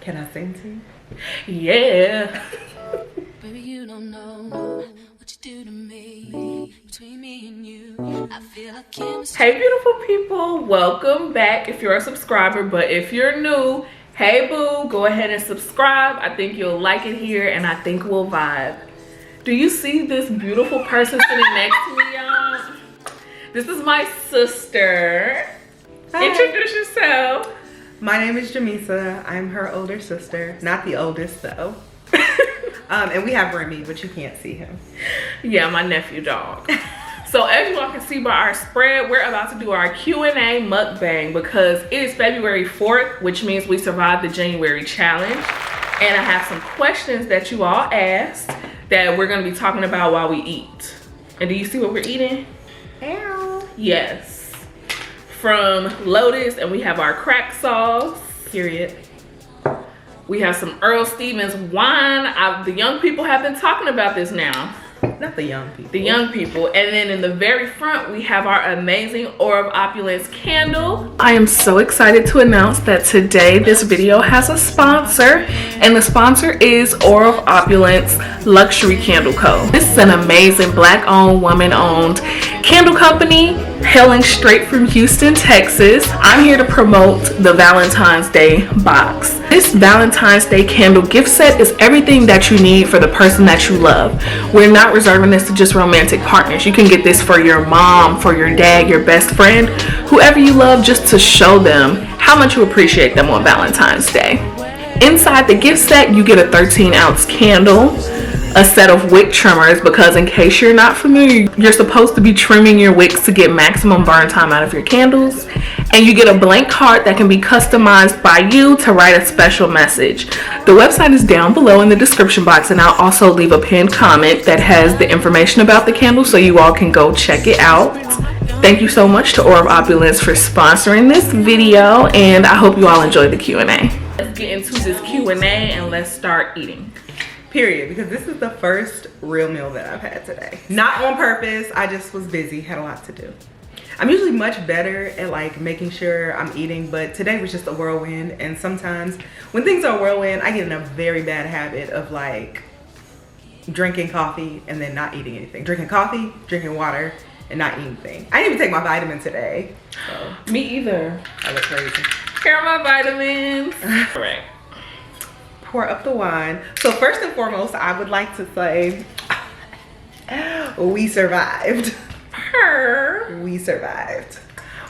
Can I sing to you? Yeah. Baby, you don't know what you do to me. Between me and you, I feel like chemistry. Hey beautiful people, welcome back if you're a subscriber, but if you're new, hey boo, go ahead and subscribe. I think you'll like it here and I think we'll vibe. Do you see this beautiful person sitting next to me, y'all? This is my sister. Hi. Introduce yourself. My name is Jamisa. I'm her older sister. Not the oldest though. And we have Remy, but you can't see him. Yeah, my nephew dog. So as you all can see by our spread, we're about to do our Q&A mukbang because it is February 4th, which means we survived the January challenge. And I have some questions that you all asked that we're gonna be talking about while we eat. And do you see what we're eating? Ow. Yes. From Lotus, and we have our crack sauce. Period. We have some Earl Stevens wine. The young people have been talking about this now. Not the young people. The young people. And then in the very front, we have our amazing Aura of Opulence candle. I am so excited to announce that today this video has a sponsor, and the sponsor is Aura of Opulence Luxury Candle Co. This is an amazing black-owned, woman-owned candle company hailing straight from Houston, Texas. I'm here to promote the Valentine's Day box. This Valentine's Day candle gift set is everything that you need for the person that you love. We're not reserving this to just romantic partners. You can get this for your mom, for your dad, your best friend, whoever you love, just to show them how much you appreciate them on Valentine's Day. Inside the gift set, you get a 13-ounce candle, a set of wick trimmers, because in case you're not familiar, you're supposed to be trimming your wicks to get maximum burn time out of your candles. And you get a blank card that can be customized by you to write a special message. The website is down below in the description box, and I'll also leave a pinned comment that has the information about the candle so you all can go check it out. Thank you so much to Aura of Opulence for sponsoring this video, and I hope you all enjoyed the Q&A. Let's get into this Q&A and let's start eating. Period. Because this is the first real meal that I've had today. Not on purpose. I just was busy. Had a lot to do. I'm usually much better at like making sure I'm eating, but today was just a whirlwind. And sometimes when things are a whirlwind, I get in a very bad habit of like drinking coffee and then not eating anything. Drinking coffee, drinking water, and not eating anything. I didn't even take my vitamin today. So Me either. I look crazy. Here are my vitamins. All right. Pour up the wine. So first and foremost, I would like to say we survived. We survived.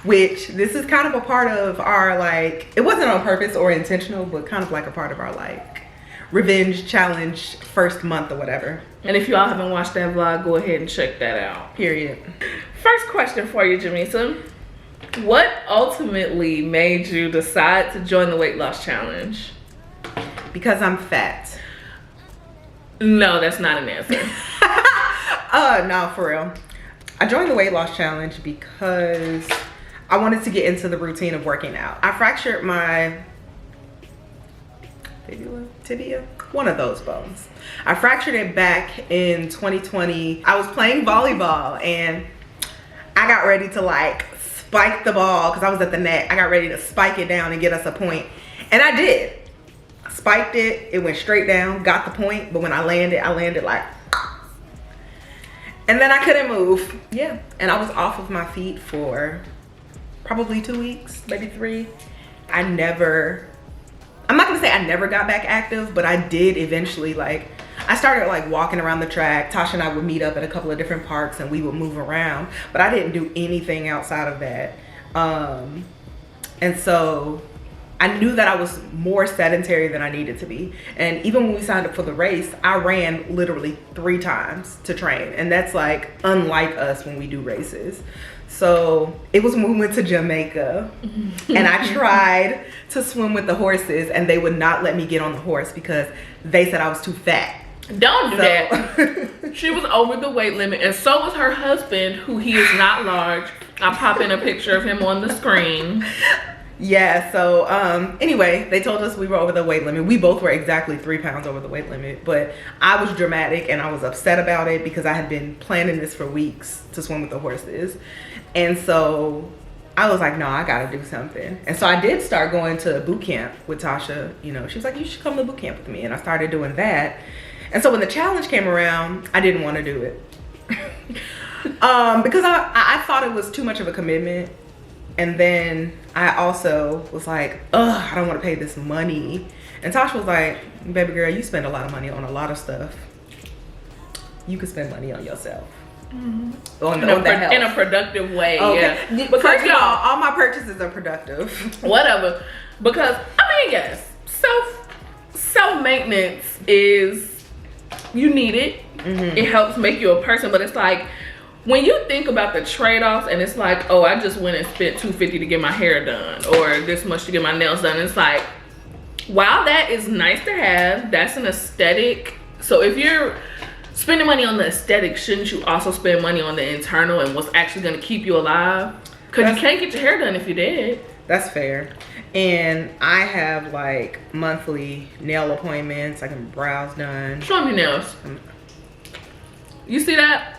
Which this is kind of a part of our like, it wasn't on purpose or intentional, but kind of like a part of our like revenge challenge first month or whatever. And if y'all haven't watched that vlog, go ahead and check that out. Period. First question for you, Jamisa. What ultimately made you decide to join the weight loss challenge? Because I'm fat. No, that's not an answer. No, for real. I joined the weight loss challenge because I wanted to get into the routine of working out. I fractured my tibia, one of those bones. I fractured it back in 2020. I was playing volleyball and I got ready to like spike the ball because I was at the net. I got ready to spike it down and get us a point. And I did. Spiked it, it went straight down, got the point, but when I landed like, and then I couldn't move. Yeah, and I was off of my feet for probably 2 weeks, maybe 3. I'm not gonna say I never got back active, but I did eventually. Like, I started like walking around the track. Tasha and I would meet up at a couple of different parks and we would move around, but I didn't do anything outside of that. And so I knew that I was more sedentary than I needed to be. And even when we signed up for the race, I ran literally 3 times to train. And that's like unlike us when we do races. So it was when we went to Jamaica and I tried to swim with the horses and they would not let me get on the horse because they said I was too fat. Don't do that. She was over the weight limit, and so was her husband, who he is not large. I'll pop in a picture of him on the screen. Yeah, so anyway, they told us we were over the weight limit. We both were exactly 3 pounds over the weight limit, but I was dramatic and I was upset about it because I had been planning this for weeks to swim with the horses. And so I was like, no, I gotta do something. And so I did start going to boot camp with Tasha. You know, she was like, you should come to boot camp with me. And I started doing that. And so when the challenge came around, I didn't want to do it. Because I thought it was too much of a commitment. And then I also was like, ugh, I don't want to pay this money. And Tasha was like, baby girl, you spend a lot of money on a lot of stuff. You could spend money on yourself. Mm-hmm. In a productive way. Okay. Yeah. Because y'all, all my purchases are productive. Whatever. Because I mean, yes, self maintenance is, you need it. Mm-hmm. It helps make you a person, but it's like when you think about the trade-offs and it's like, oh, I just went and spent $250 to get my hair done or this much to get my nails done. It's like, while that is nice to have, that's an aesthetic. So if you're spending money on the aesthetic, shouldn't you also spend money on the internal and what's actually going to keep you alive? Because you can't get your hair done if you did. That's fair. And I have like monthly nail appointments. I can brows done. Show me nails. You see that?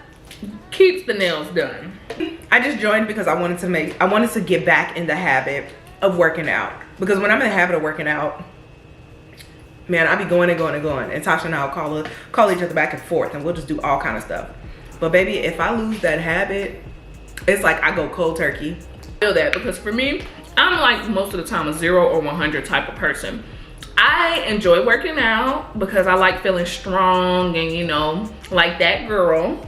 Keeps the nails done. I just joined because I wanted to get back in the habit of working out. Because when I'm in the habit of working out, man, I be going and going and going. And Tasha and I will call each other back and forth, and we'll just do all kind of stuff. But baby, if I lose that habit, it's like I go cold turkey. I feel that, because for me, I'm like most of the time a 0 or 100 type of person. I enjoy working out because I like feeling strong and, you know, like that girl.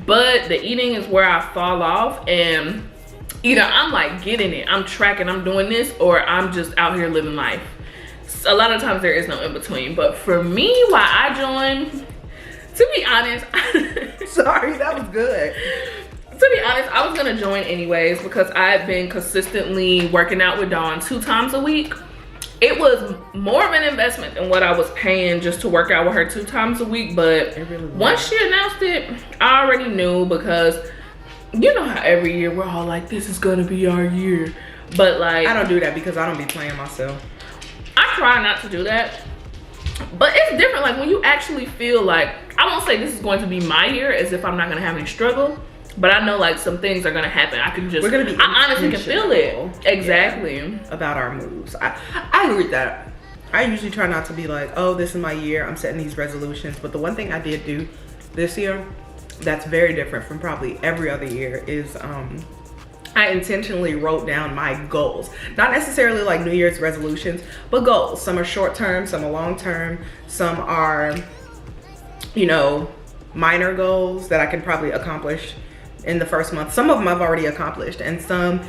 But the eating is where I fall off, and either I'm like getting it, I'm tracking, I'm doing this, or I'm just out here living life. A lot of times there is no in between. But for me, why I joined, to be honest, sorry, that was good. To be honest, I was gonna join anyways because I've been consistently working out with Dawn 2 times a week. It was more of an investment than what I was paying just to work out with her 2 times a week. But really once she announced it, I already knew, because you know how every year we're all like, this is gonna be our year. But like, I don't do that because I don't be playing myself. I try not to do that. But it's different, like when you actually feel like, I won't say this is going to be my year as if I'm not gonna have any struggle, but I know like some things are gonna happen. I can just, we're gonna be, I honestly can feel it. Exactly. Yeah, about our moves. I agree with that. I usually try not to be like, oh, this is my year, I'm setting these resolutions. But the one thing I did do this year that's very different from probably every other year is I intentionally wrote down my goals. Not necessarily like New Year's resolutions, but goals. Some are short term, some are long term, some are, you know, minor goals that I can probably accomplish in the first month. Some of them I've already accomplished, and some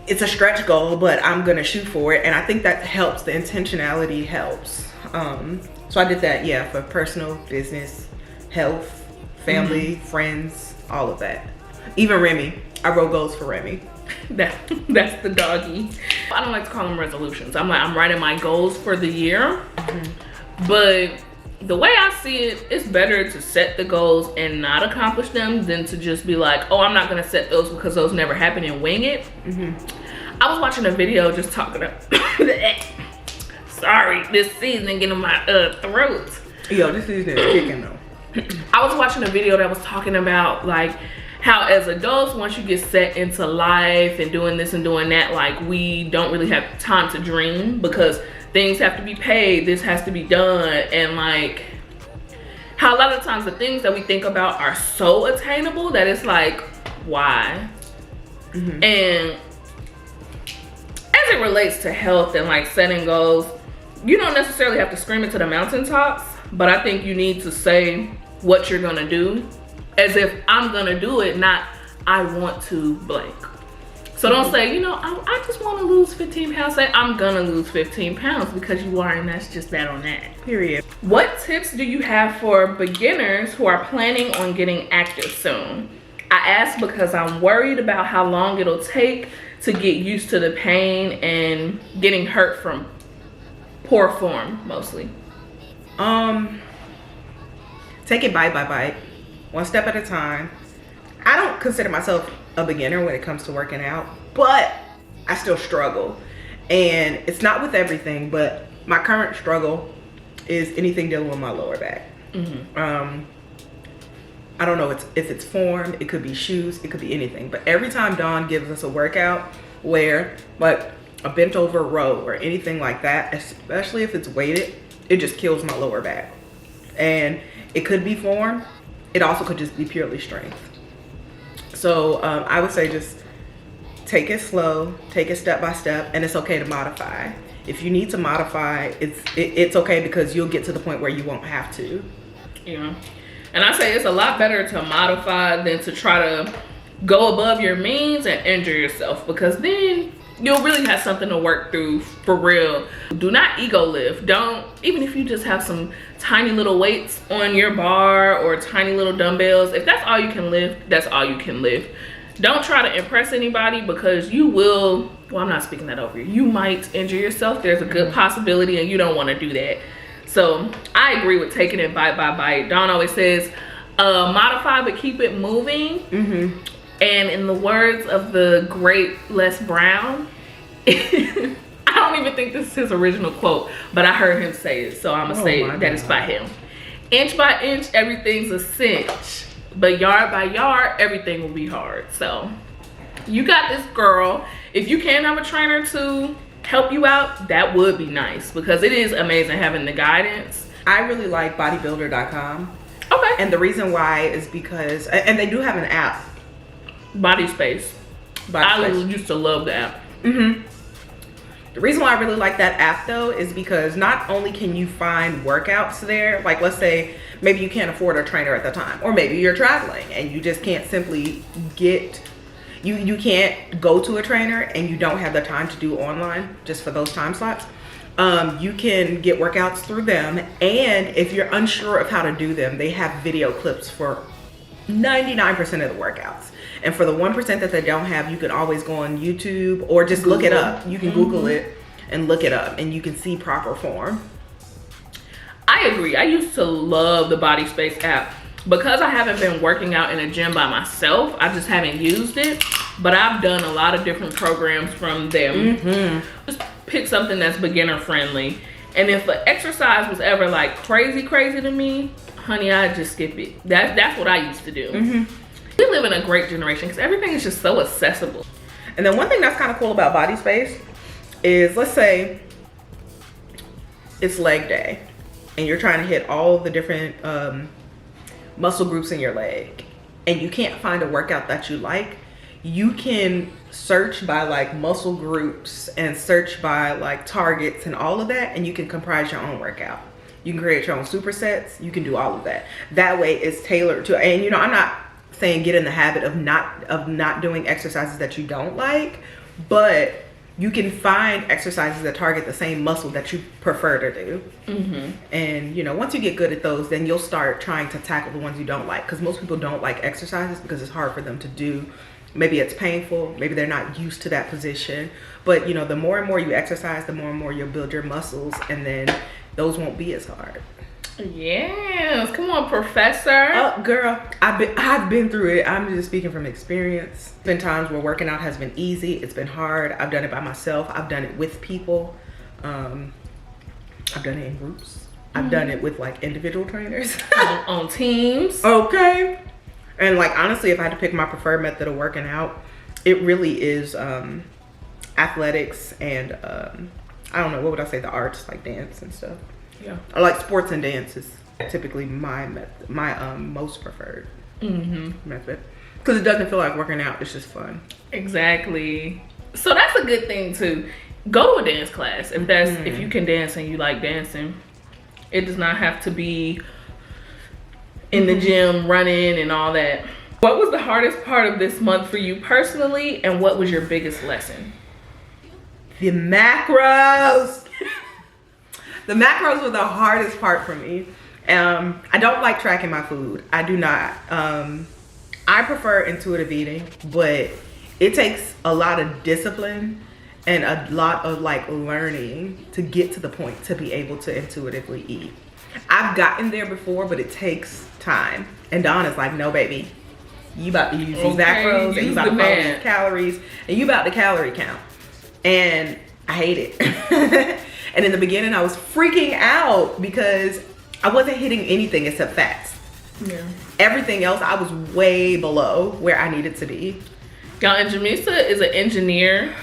it's a stretch goal, but I'm gonna shoot for it. And I think that helps. The intentionality helps. So I did that, yeah, for personal, business, health, family, friends, all of that. Even Remy, I wrote goals for Remy. That's the doggy. I don't like to call them resolutions. I'm writing my goals for the year. But the way I see it, it's better to set the goals and not accomplish them than to just be like, oh, I'm not gonna set those because those never happen, and wing it. I was watching a video just talking about sorry, this seasoning getting in my throat. Yo, this seasoning is kicking though. I was watching a video that was talking about like how as adults, once you get set into life and doing this and doing that, like we don't really have time to dream because things have to be paid, this has to be done, and like how a lot of times the things that we think about are so attainable that it's like, why? And as it relates to health and like setting goals, you don't necessarily have to scream it to the mountaintops, but I think you need to say what you're gonna do as if I'm gonna do it, not I want to blank. So don't say, you know, I just want to lose 15 pounds. Say I'm gonna lose 15 pounds because you are, and that's just that on that. Period. What tips do you have for beginners who are planning on getting active soon? I ask because I'm worried about how long it'll take to get used to the pain and getting hurt from poor form, mostly. Take it bite by bite, one step at a time. I don't consider myself a beginner when it comes to working out, but I still struggle. And it's not with everything, but my current struggle is anything dealing with my lower back. I don't know if it's form, it could be shoes, it could be anything. But every time Dawn gives us a workout where like a bent over row or anything like that, especially if it's weighted, it just kills my lower back. And it could be form, it also could just be purely strength. So I would say just take it slow, take it step by step, and it's okay to modify. If you need to modify, it's okay, because you'll get to the point where you won't have to. Yeah. And I say it's a lot better to modify than to try to go above your means and injure yourself, because then you'll really have something to work through for real. Do not ego lift. Don't, even if you just have some tiny little weights on your bar or tiny little dumbbells, if that's all you can lift, that's all you can lift. Don't try to impress anybody, because you will, well, I'm not speaking that over you. You might injure yourself. There's a good possibility, and you don't want to do that. So I agree with taking it bite by bite. Dawn always says, modify but keep it moving. And in the words of the great Les Brown, I don't even think this is his original quote, but I heard him say it, so I'm gonna say that it's by him. Inch by inch, everything's a cinch. But yard by yard, everything will be hard. So you got this, girl. If you can have a trainer to help you out, that would be nice, because it is amazing having the guidance. I really like bodybuilder.com. Okay. And the reason why is because, and they do have an app. Body Space. I used to love the app. The reason why I really like that app though is because not only can you find workouts there, like let's say maybe you can't afford a trainer at the time, or maybe you're traveling and you just can't simply get, you can't go to a trainer and you don't have the time to do online just for those time slots. You can get workouts through them, and if you're unsure of how to do them, they have video clips for 99% of the workouts. And for the 1% that they don't have, you can always go on YouTube or just Google. Look it up. You can Google it and look it up, and you can see proper form. I agree. I used to love the Body Space app. Because I haven't been working out in a gym by myself, I just haven't used it. But I've done a lot of different programs from them. Just pick something that's beginner friendly. And if the exercise was ever like crazy to me, honey, I'd just skip it. That's what I used to do. We live in a great generation because everything is just so accessible. And then one thing that's kind of cool about Body Space is, let's say it's leg day and you're trying to hit all the different muscle groups in your leg, and you can't find a workout that you like. You can search by like muscle groups and search by like targets and all of that, and you can comprise your own workout. You can create your own supersets. You can do all of that. That way it's tailored to, and you know, I'm not saying get in the habit of not doing exercises that you don't like, but you can find exercises that target the same muscle that you prefer to do. And you know, once you get good at those, then you'll start trying to tackle the ones you don't like, because most people don't like exercises because it's hard for them to do. Maybe it's painful, maybe they're not used to that position. But you know, the more and more you exercise, the more and more you'll build your muscles, and then those won't be as hard. Yes, come on, Professor. Oh, girl, I've been through it. I'm just speaking from experience. There's been times where working out has been easy. It's been hard. I've done it by myself. I've done it with people. I've done it in groups. I've done it with like individual trainers. On teams. Okay. And like, honestly, if I had to pick my preferred method of working out, it really is athletics and I don't know, what would I say, the arts, like dance and stuff. Yeah, I like sports and dance is typically my method, my most preferred method, because it doesn't feel like working out. It's just fun. Exactly. So that's a good thing too. Go to a dance class if that's if you can dance and you like dancing. It does not have to be in the gym running and all that. What was the hardest part of this month for you personally, and what was your biggest lesson? The macros. The macros were the hardest part for me. I don't like tracking my food. I do not. I prefer intuitive eating, but it takes a lot of discipline and a lot of like learning to get to the point to be able to intuitively eat. I've gotten there before, but it takes time. And Dawn is like, no, baby, you about to use these macros, and you about to follow these calories, and you about to calorie count. And I hate it. And in the beginning, I was freaking out because I wasn't hitting anything except fats. Yeah. Everything else, I was way below where I needed to be. Y'all, and Jamisa is an engineer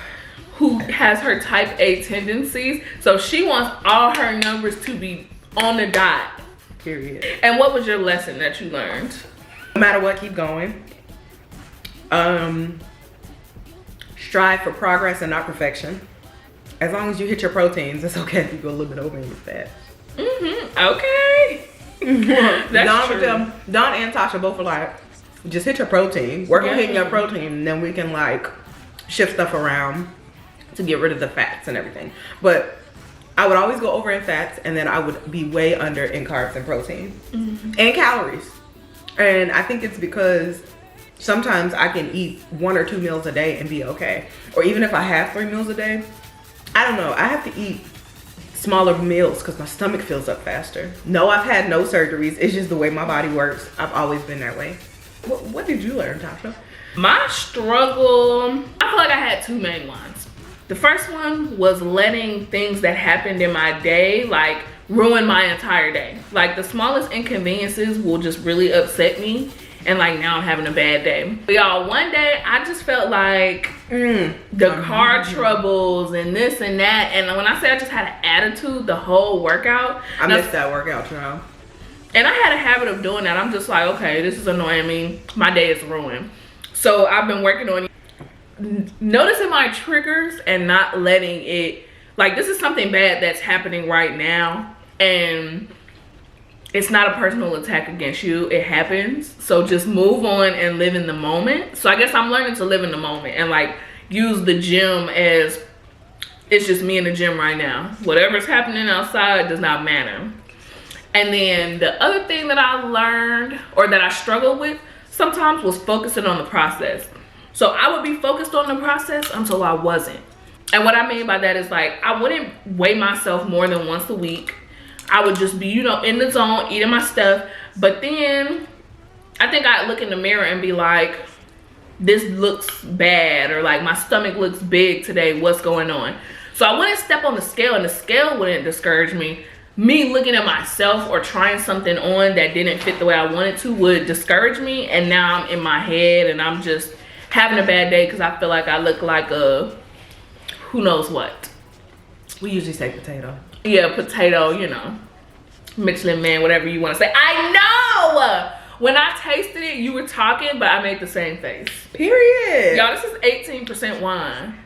who has her type A tendencies. So she wants all her numbers to be on the dot. Period. And what was your lesson that you learned? No matter what, keep going. Strive for progress and not perfection. As long as you hit your proteins, it's okay if you go a little bit over in your fat. Okay. That's true. Dawn and Tasha both were like, just hit your protein. Work on hitting your protein, and then we can like shift stuff around to get rid of the fats and everything. But I would always go over in fats, and then I would be way under in carbs and protein and calories. And I think it's because sometimes I can eat 1 or 2 meals a day and be okay. Or even if I have 3 meals a day, I don't know, I have to eat smaller meals because my stomach fills up faster. No, I've had no surgeries. It's just the way my body works. I've always been that way. What did you learn, Tasha? My struggle, I feel like I had 2 main ones. The first one was letting things that happened in my day like ruin my entire day. Like the smallest inconveniences will just really upset me, and like now I'm having a bad day. But y'all, one day I just felt like the car troubles and this and that, and when I say I just had an attitude the whole workout. I missed that workout, y'all. And I had a habit of doing that. I'm just like, okay, this is annoying me. My day is ruined. So I've been working on noticing my triggers and not letting it, like this is something bad that's happening right now, and it's not a personal attack against you. It happens. So just move on and live in the moment. So I guess I'm learning to live in the moment and like use the gym as it's just me in the gym right now. Whatever's happening outside does not matter. And then the other thing that I learned, or that I struggled with sometimes, was focusing on the process. So I would be focused on the process until I wasn't. And what I mean by that is like, I wouldn't weigh myself more than once a week. I would just be, you know, in the zone, eating my stuff. But then I think I'd look in the mirror and be like, this looks bad, or like my stomach looks big today, what's going on? So I wouldn't step on the scale, and the scale wouldn't discourage me. Me looking at myself or trying something on that didn't fit the way I wanted to would discourage me. And now I'm in my head and I'm just having a bad day because I feel like I look like a who knows what. We usually say potato. Yeah, potato, you know, Michelin man, whatever you want to say. I know! When I tasted it, you were talking, but I made the same face. Period. Y'all, this is 18% wine.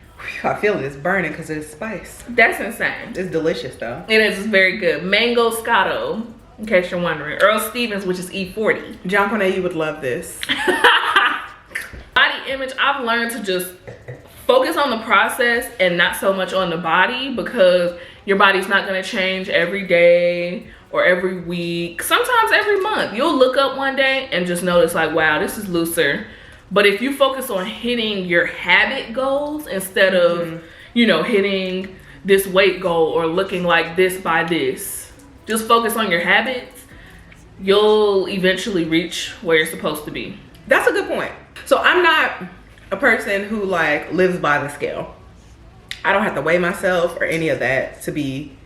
I feel it's burning because it's spice. That's insane. It's delicious though. It is. It's very good. Mango Scotto, in case you're wondering. Earl Stevens, which is E40. John Cornet, you would love this. Body image, I've learned to just focus on the process and not so much on the body, because your body's not going to change every day or every week. Sometimes every month. You'll look up one day and just notice like, wow, this is looser. But if you focus on hitting your habit goals instead of, you know, hitting this weight goal or looking like this by this, just focus on your habits, you'll eventually reach where you're supposed to be. That's a good point. So I'm not a person who like lives by the scale. I don't have to weigh myself or any of that to be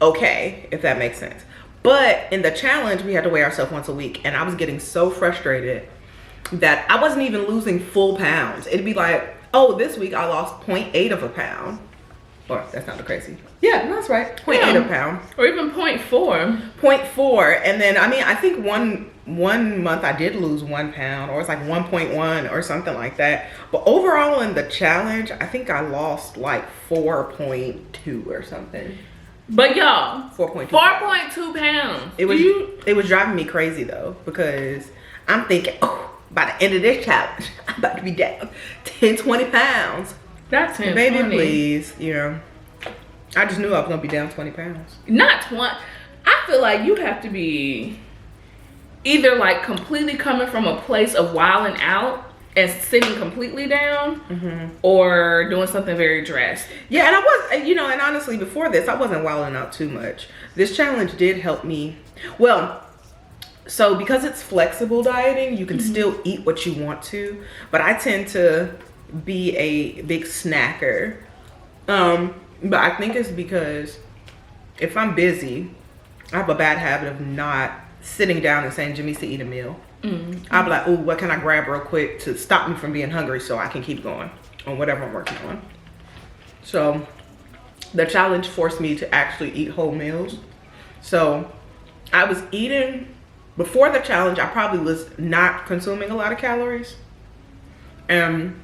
okay, if that makes sense. But in the challenge, we had to weigh ourselves once a week, and I was getting so frustrated that I wasn't even losing full pounds. It'd be like, oh, this week I lost 0.8 of a pound. Or that sounded crazy. Yeah, that's right. 0.8 of a pound. Or even 0.4. 0.4. And then, I mean, I think one month I did lose 1 pound, or it's like 1.1 or something like that. But overall in the challenge, I think I lost like 4.2 or something. But y'all, 4.2 pounds. It was driving me crazy though, because I'm thinking, oh, by the end of this challenge, I'm about to be down 10, 20 pounds. That's 10, baby, 20. please. You know, I just knew I was gonna be down 20 pounds. Not 20. I feel like you have to be either like completely coming from a place of wilding out and sitting completely down, or doing something very drastic. Yeah, and I was, you know, and honestly, before this, I wasn't wilding out too much. This challenge did help me. Well, so because it's flexible dieting, you can still eat what you want to, but I tend to be a big snacker. But I think it's because if I'm busy, I have a bad habit of not sitting down and saying, Jimmy, to eat a meal. I'll be like, oh, what can I grab real quick to stop me from being hungry so I can keep going on whatever I'm working on. So the challenge forced me to actually eat whole meals. So I was eating, before the challenge, I probably was not consuming a lot of calories. And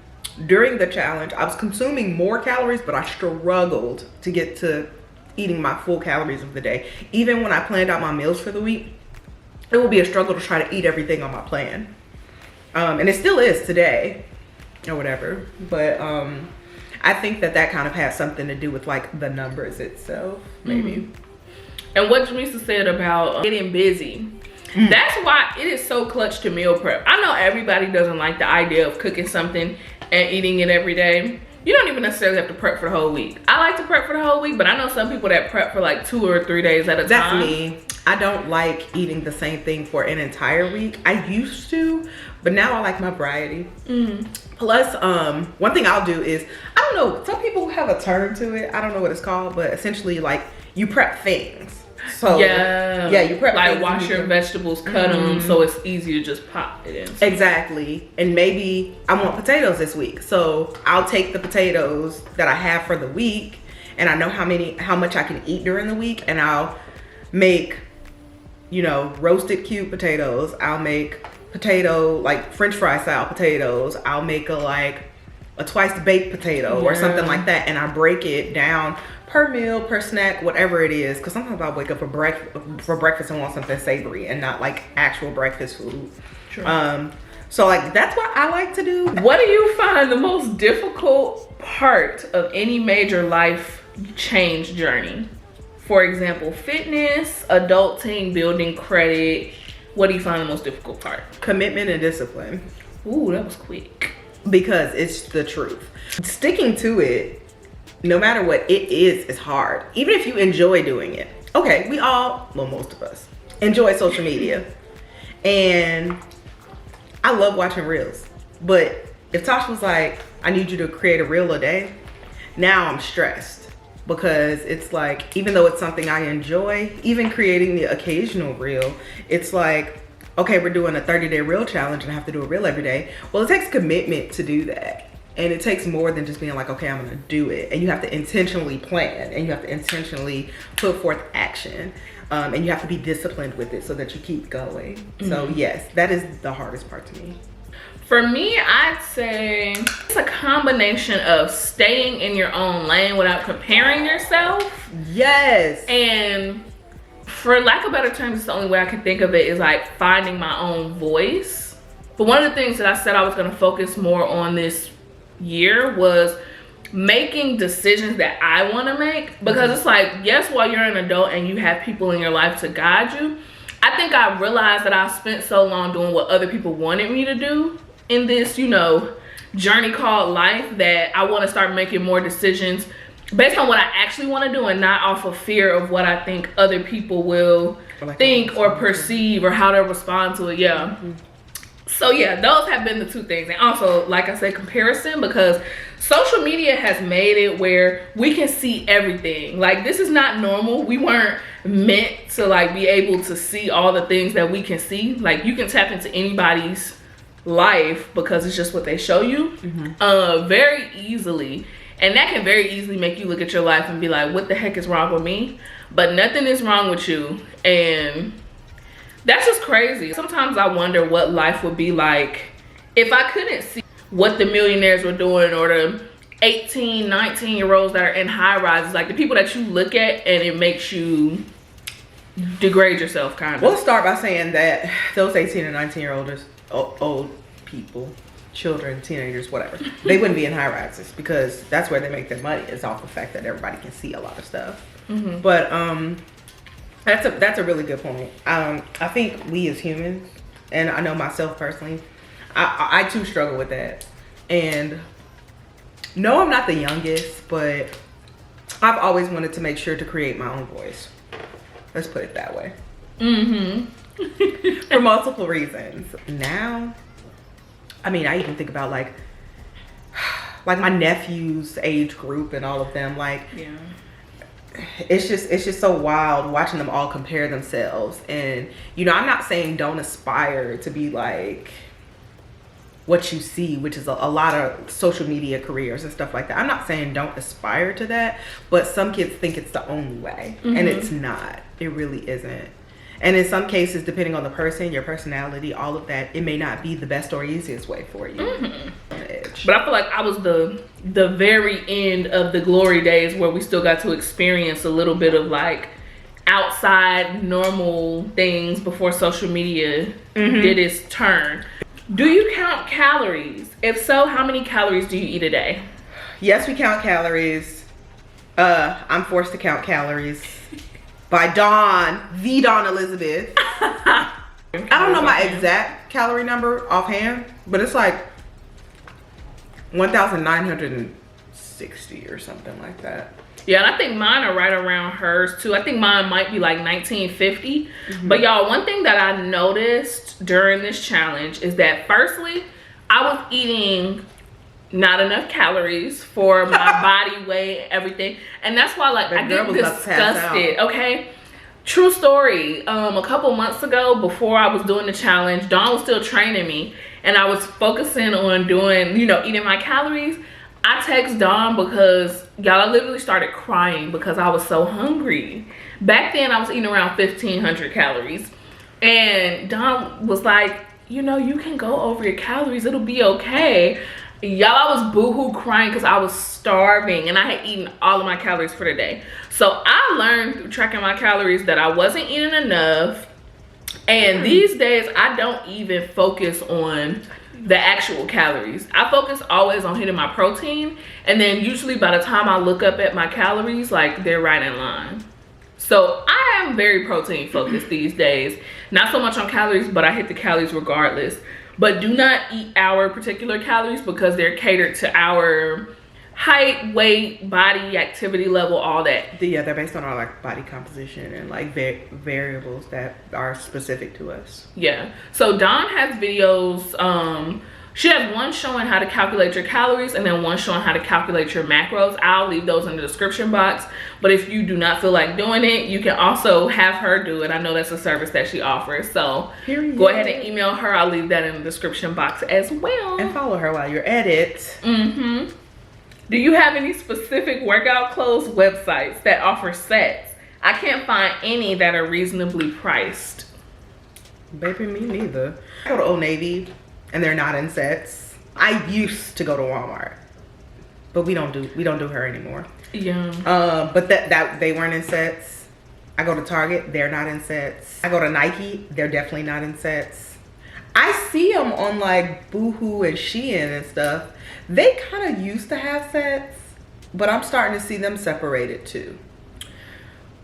during the challenge, I was consuming more calories, but I struggled to get to eating my full calories of the day. Even when I planned out my meals for the week, it will be a struggle to try to eat everything on my plan. And it still is today or whatever. But I think that kind of has something to do with like the numbers itself, maybe. And what Jamisa said about getting busy. That's why it is so clutch to meal prep. I know everybody doesn't like the idea of cooking something and eating it every day. You don't even necessarily have to prep for the whole week. I like to prep for the whole week, but I know some people that prep for like 2 or 3 days at a time. That's me. I don't like eating the same thing for an entire week. I used to, but now I like my variety. Plus, one thing I'll do is, I don't know, some people have a term to it. I don't know what it's called, but essentially like you prep things. So yeah, you prep like wash your vegetables, cut them so it's easy to just pop it in. Exactly. And maybe I want potatoes this week, so I'll take the potatoes that I have for the week, and I know how much I can eat during the week, and I'll make, you know, roasted cube potatoes. I'll make potato, like French fry style potatoes. I'll make a twice baked potato or something like that, and I break it down per meal, per snack, whatever it is, because sometimes I'll wake up for breakfast and want something savory and not like actual breakfast food. So like that's what I like to do. What do you find the most difficult part of any major life change journey? For example, fitness, adulting, building credit. What do you find the most difficult part? Commitment and discipline. Ooh, that was quick. Because it's the truth. Sticking to it, no matter what it is hard. Even if you enjoy doing it. Okay, we all, well, most of us, enjoy social media. And I love watching reels. But if Tasha was like, I need you to create a reel a day, now I'm stressed. Because it's like, even though it's something I enjoy, even creating the occasional reel, it's like, okay, we're doing a 30-day reel challenge and I have to do a reel every day. Well, it takes commitment to do that. And it takes more than just being like, okay, I'm gonna do it. And you have to intentionally plan, and you have to intentionally put forth action. And you have to be disciplined with it so that you keep going. So yes, that is the hardest part to me. For me, I'd say it's a combination of staying in your own lane without comparing yourself. Yes. And for lack of better terms, it's the only way I can think of it is like finding my own voice. But one of the things that I said I was gonna focus more on this year was making decisions that I want to make, because it's like, yes, while you're an adult and you have people in your life to guide you, I think I realized that I spent so long doing what other people wanted me to do in this, you know, journey called life, that I want to start making more decisions based on what I actually want to do and not off of fear of what I think other people will think or perceive or how they'll respond to it. So yeah, those have been the two things. And also, like I said, comparison, because social media has made it where we can see everything. Like, this is not normal. We weren't meant to like be able to see all the things that we can see. Like, you can tap into anybody's life because it's just what they show you very easily. And that can very easily make you look at your life and be like, what the heck is wrong with me? But nothing is wrong with you. And that's just crazy. Sometimes I wonder what life would be like if I couldn't see what the millionaires were doing, or the 18, 19-year-olds that are in high rises, like the people that you look at and it makes you degrade yourself, kind of. We'll start by saying that those 18 and 19-year-olds, old people, children, teenagers, whatever, they wouldn't be in high rises, because that's where they make their money, is off the fact that everybody can see a lot of stuff. But that's a really good point. I think we as humans, and I know myself personally, I too struggle with that. And no, I'm not the youngest, but I've always wanted to make sure to create my own voice. Let's put it that way. For multiple reasons. Now, I mean, I even think about like my nephew's age group and all of them. Like, it's just so wild watching them all compare themselves. And you know, I'm not saying don't aspire to be like what you see, which is a lot of social media careers and stuff like that. I'm not saying don't aspire to that, but some kids think it's the only way, and it's not. It really isn't. And in some cases, depending on the person, your personality, all of that, it may not be the best or easiest way for you. But I feel like I was the very end of the glory days where we still got to experience a little bit of like outside normal things before social media did its turn. Do you count calories? If so, how many calories do you eat a day? Yes, we count calories. I'm forced to count calories by the Dawn Elizabeth. I don't know my exact calorie number offhand, but it's like 1,960 or something like that. Yeah, and I think mine are right around hers too. I think mine might be like 1950. But y'all, one thing that I noticed during this challenge is that firstly, I was eating not enough calories for my body weight, everything. And that's why like I get disgusted, okay? True story. A couple months ago, before I was doing the challenge, Dawn was still training me and I was focusing on doing, you know, eating my calories. I text Dawn because y'all, I literally started crying because I was so hungry. Back then I was eating around 1,500 calories. And Dawn was like, you know, you can go over your calories, it'll be okay. Y'all, I was boohoo crying because I was starving and I had eaten all of my calories for the day. So I learned through tracking my calories that I wasn't eating enough. And these days I don't even focus on the actual calories. I focus always on hitting my protein, and then usually by the time I look up at my calories, like they're right in line. So I am very protein focused these days. Not so much on calories, but I hit the calories regardless. But do not eat our particular calories because they're catered to our height, weight, body, activity level, all that. Yeah, they're based on our like body composition and like variables that are specific to us. Yeah. So Dawn has videos. She has one showing how to calculate your calories and then one showing how to calculate your macros. I'll leave those in the description box. But if you do not feel like doing it, you can also have her do it. I know that's a service that she offers. So go ahead and email her. I'll leave that in the description box as well. And follow her while you're at it. Do you have any specific workout clothes websites that offer sets? I can't find any that are reasonably priced. Baby, me neither. I go to Old Navy and they're not in sets. I used to go to Walmart, but we don't do her anymore. Yeah. But that they weren't in sets. I go to Target, they're not in sets. I go to Nike, they're definitely not in sets. I see them on like Boohoo and Shein and stuff. They kind of used to have sets, but I'm starting to see them separated too.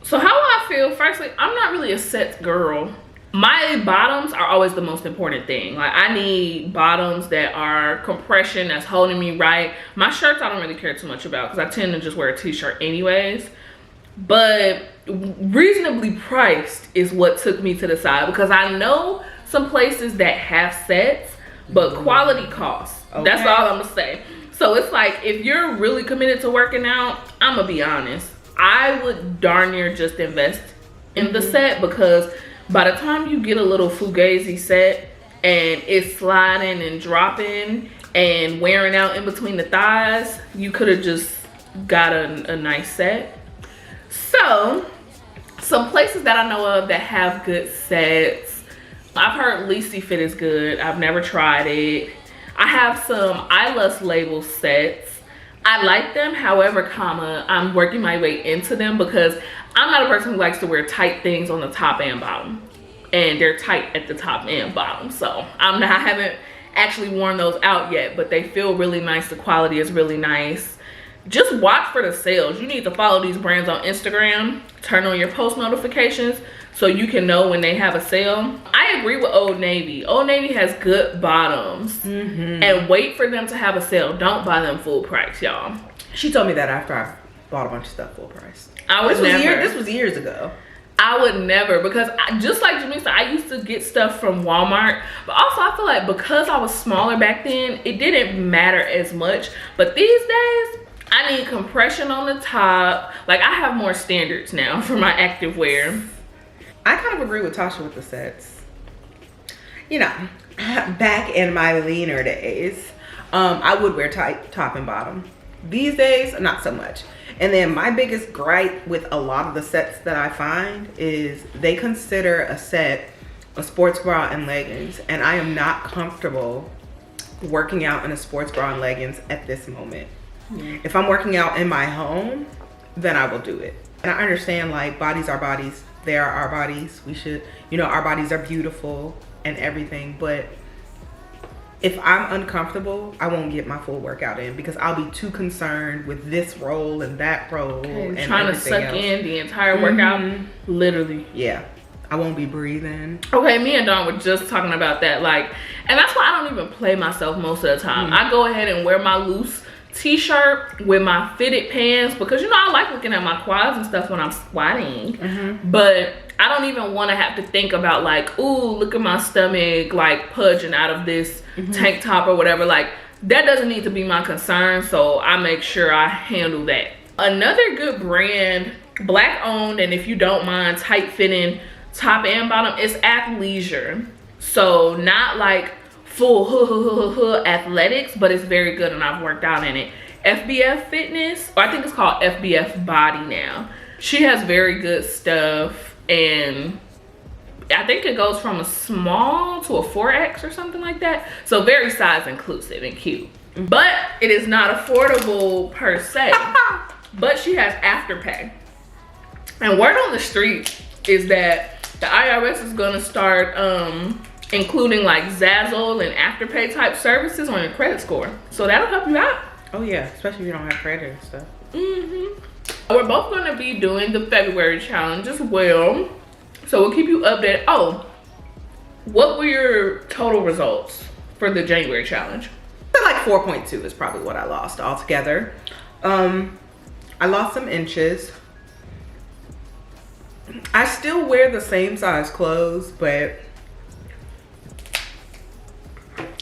So how I feel, firstly, I'm not really a sets girl. My bottoms are always the most important thing. Like I need bottoms that are compression, that's holding me right. My shirts I don't really care too much about because I tend to just wear a t-shirt anyways. But reasonably priced is what took me to the side because I know some places that have sets, but quality costs. Okay. That's all I'm gonna say. So it's like if you're really committed to working out, I'm gonna be honest, I would darn near just invest in the set because by the time you get a little fugazi set and it's sliding and dropping and wearing out in between the thighs, you could have just got a nice set. So some places that I know of that have good sets, I've heard Leasy Fit is good. I've never tried it. I have some Eyelust label sets. I like them, however, I'm working my way into them because I'm not a person who likes to wear tight things on the top and bottom. And they're tight at the top and bottom. So I haven't actually worn those out yet, but they feel really nice. The quality is really nice. Just watch for the sales. You need to follow these brands on Instagram. Turn on your post notifications so you can know when they have a sale. I agree with Old Navy. Old Navy has good bottoms. And wait for them to have a sale. Don't buy them full price, y'all. She told me that after I bought a bunch of stuff full price. This was years ago. I would never, because just like Jamisa, I used to get stuff from Walmart, but also I feel like because I was smaller back then, it didn't matter as much. But these days, I need compression on the top. Like, I have more standards now for my active wear. I kind of agree with Tasha with the sets. You know, back in my leaner days, I would wear tight top and bottom. These days, not so much. And then my biggest gripe with a lot of the sets that I find is they consider a set a sports bra and leggings, and I am not comfortable working out in a sports bra and leggings at this moment. If I'm working out in my home, then I will do it. And I understand, like, bodies are bodies. They are our bodies. We should, you know, our bodies are beautiful and everything, but if I'm uncomfortable, I won't get my full workout in because I'll be too concerned with this roll and that roll and trying to suck else. in the entire workout. Literally. Yeah, I won't be breathing. Okay, me and Dawn were just talking about that, like, and that's why I don't even play myself most of the time. I go ahead and wear my loose t-shirt with my fitted pants because, you know, I like looking at my quads and stuff when I'm squatting. But I don't even want to have to think about, like, ooh, look at my stomach, like, pudging out of this tank top or whatever. Like, that doesn't need to be my concern, so I make sure I handle that. Another good brand, black owned, and if you don't mind, tight fitting top and bottom, is athleisure. So not like full athletics, but it's very good and I've worked out in it. FBF Fitness, or I think it's called FBF Body now. She has very good stuff, and I think it goes from a small to a 4X or something like that. So very size inclusive and cute. But it is not affordable per se. But she has Afterpay. And word on the street is that the IRS is gonna start including like Zazzle and Afterpay type services on your credit score. So that'll help you out. Oh yeah, especially if you don't have credit and stuff. We're both gonna be doing the February challenge as well. So we'll keep you updated. Oh, what were your total results for the January challenge? Like 4.2 is probably what I lost altogether. I lost some inches. I still wear the same size clothes, but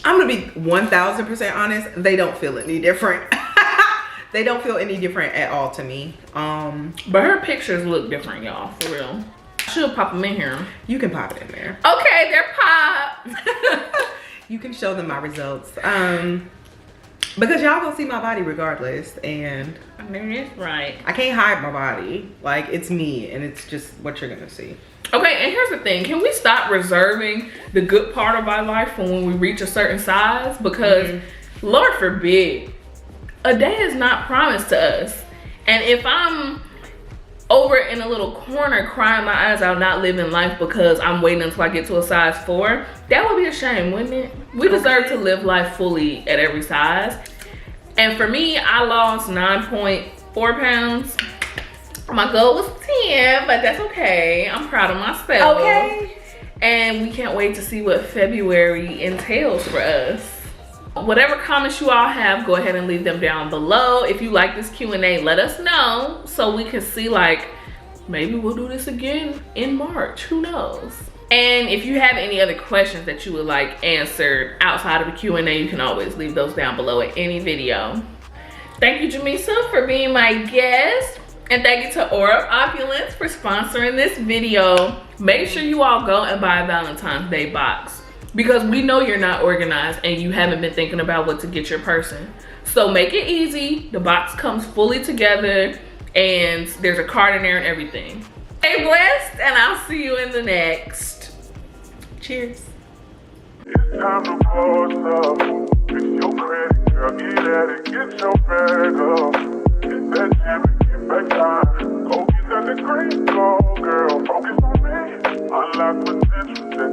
I'm gonna be 1000% honest, they don't feel any different. They don't feel any different at all to me. But her pictures look different, y'all, for real. I should pop them in here. You can pop it in there. Okay, they're popped. You can show them my results. Because y'all gonna see my body regardless, and I mean, it's right. I can't hide my body. Like, it's me, and it's just what you're gonna see. Okay, and here's the thing. Can we stop reserving the good part of our life for when we reach a certain size? Because, Lord forbid, a day is not promised to us. And if I'm over in a little corner crying my eyes out, not living life because I'm waiting until I get to a size 4, that would be a shame, wouldn't it? We deserve to live life fully at every size. And for me, I lost 9.4 pounds. My goal was 10, but that's okay. I'm proud of myself. Okay. And we can't wait to see what February entails for us. Whatever comments you all have, go ahead and leave them down below. If you like this Q&A, let us know so we can see, like, maybe we'll do this again in March. Who knows? And if you have any other questions that you would like answered outside of the Q&A, you can always leave those down below in any video. Thank you, Jamisa, for being my guest. And thank you to Earl Opulence for sponsoring this video. Make sure you all go and buy a Valentine's Day box, because we know you're not organized and you haven't been thinking about what to get your person. So make it easy. The box comes fully together and there's a card in there and everything. Stay blessed, and I'll see you in the next. Cheers. It's time to post up. Fix your credit, girl, get at it, get your bag up. Hit that gym and get back time. Go get that degree, go girl, focus on me. Unlock potential that